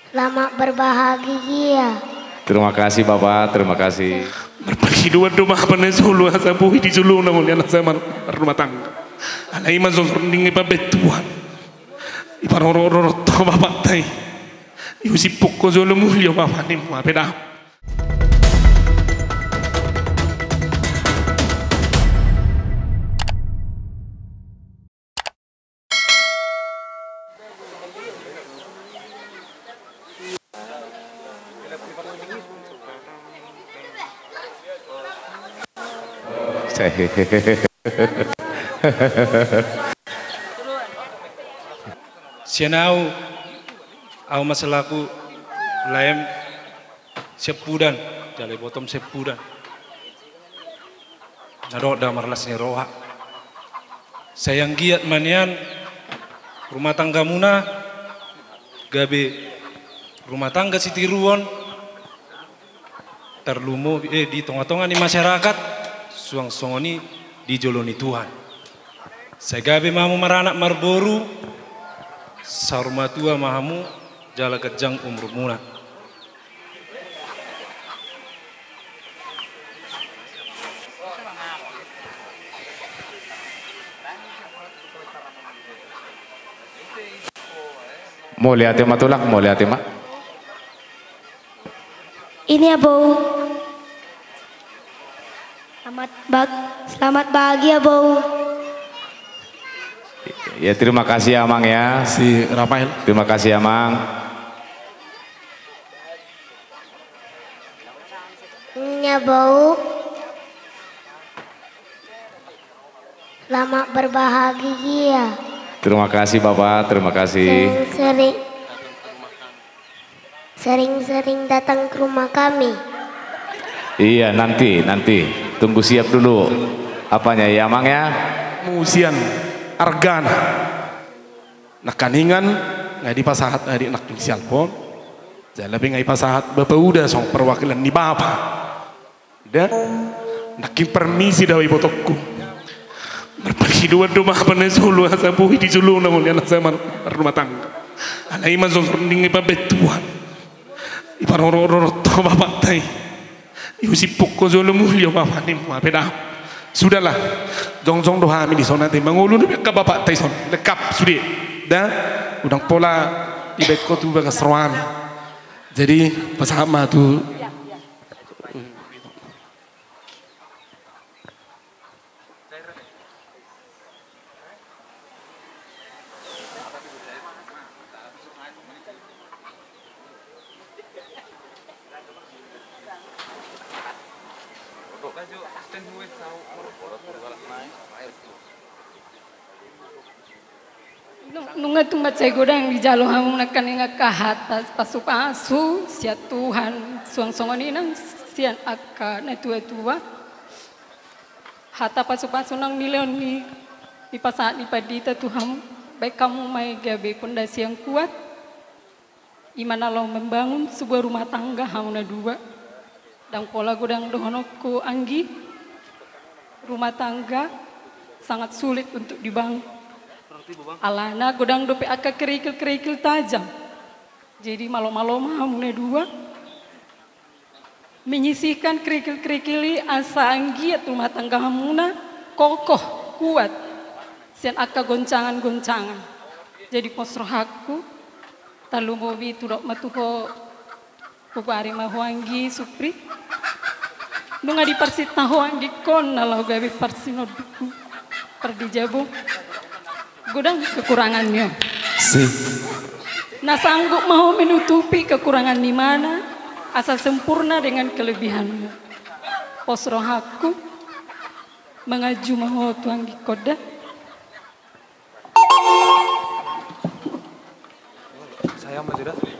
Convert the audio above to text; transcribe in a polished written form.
Selamat berbahagia. Terima kasih Bapak, terima kasih. Berbagi dua rumah panen Solo, asa buhi di Solo namun yang saya rumah tangga. Alai masuk rending ipa betuan. Ipa roro to bapak tai. Yusi pokok Solo mulio bapak ni mau beda. Sianau, au masalahku lain sepudan, jalai bottom sepudan. Narok dah marlas ni roha. Sayang giat manian rumah tangga muna, gabe rumah tangga si tiruan terlumu di tengah-tengah ni masyarakat. Suang songoni dijoloni Tuhan. Saya gabe mahamu maranak marboru, saruma tua mahamu jala kejang umur muna. Mau lihat tema tulak, mau lihat tema. Ini ya Bau. Selamat bahagia Bau. Ya terima kasih Amang ya. Si Rafael. Terima kasih Amang. Ya Bau. Selamat berbahagia. Terima kasih Bapak, terima kasih. Sering-sering datang ke rumah kami. Iya nanti tunggu siap dulu apanya ya Amang ya. Musian argana. Nakaningan ngai di pasahat ngai di nak sial pon. Jadi lebih ngai pasahat bapak udah song perwakilan di bapak. Dan nakin permisi dari botokku. Berbagi dua rumah panen Solo, asa buhi di Solo namun yang saya rumah tangga. Alai masuk rending ipa betuan. Ipa roro to bapak tai. Yusi pokok Solo mulio bapak ni mau beda. Sudahlah, jong doa kami di sana nanti mengulun ke bapak tai son lekap sudah. Dah, udang pola di beko tu bagas suami. Jadi pasama tu. Nunga tumbat saya godang di jalo hamu nakan yang kahatas pasuk asu sia Tuhan suang songon inang sian akka na tua hata pasuk asu nang milion di pasaat di padita Tuhan baik kamu mai gabe pondasi yang kuat iman Allah membangun sebuah rumah tangga hamu na dua dan pola godang dohonoko anggi rumah tangga sangat sulit untuk dibangun. Alana godang dope aka kerikil tajam. Jadi malam-malam hamune dua menyisihkan kerikil-kerikili asa anggi rumah tangga hamuna kokoh kuat. Sian aka goncangan-goncangan. Jadi posrohaku talu mobi tudok matuho kupari mahuanggi supri. Nunga di parsit nahuanggi kon nalau gawe parsinoduku perdijabo. Godang kekurangannya. Nah sanggup mau menutupi kekurangan di mana asal sempurna dengan kelebihanmu. Posrohaku mengaju mau tuang di koda. Saya maju dah.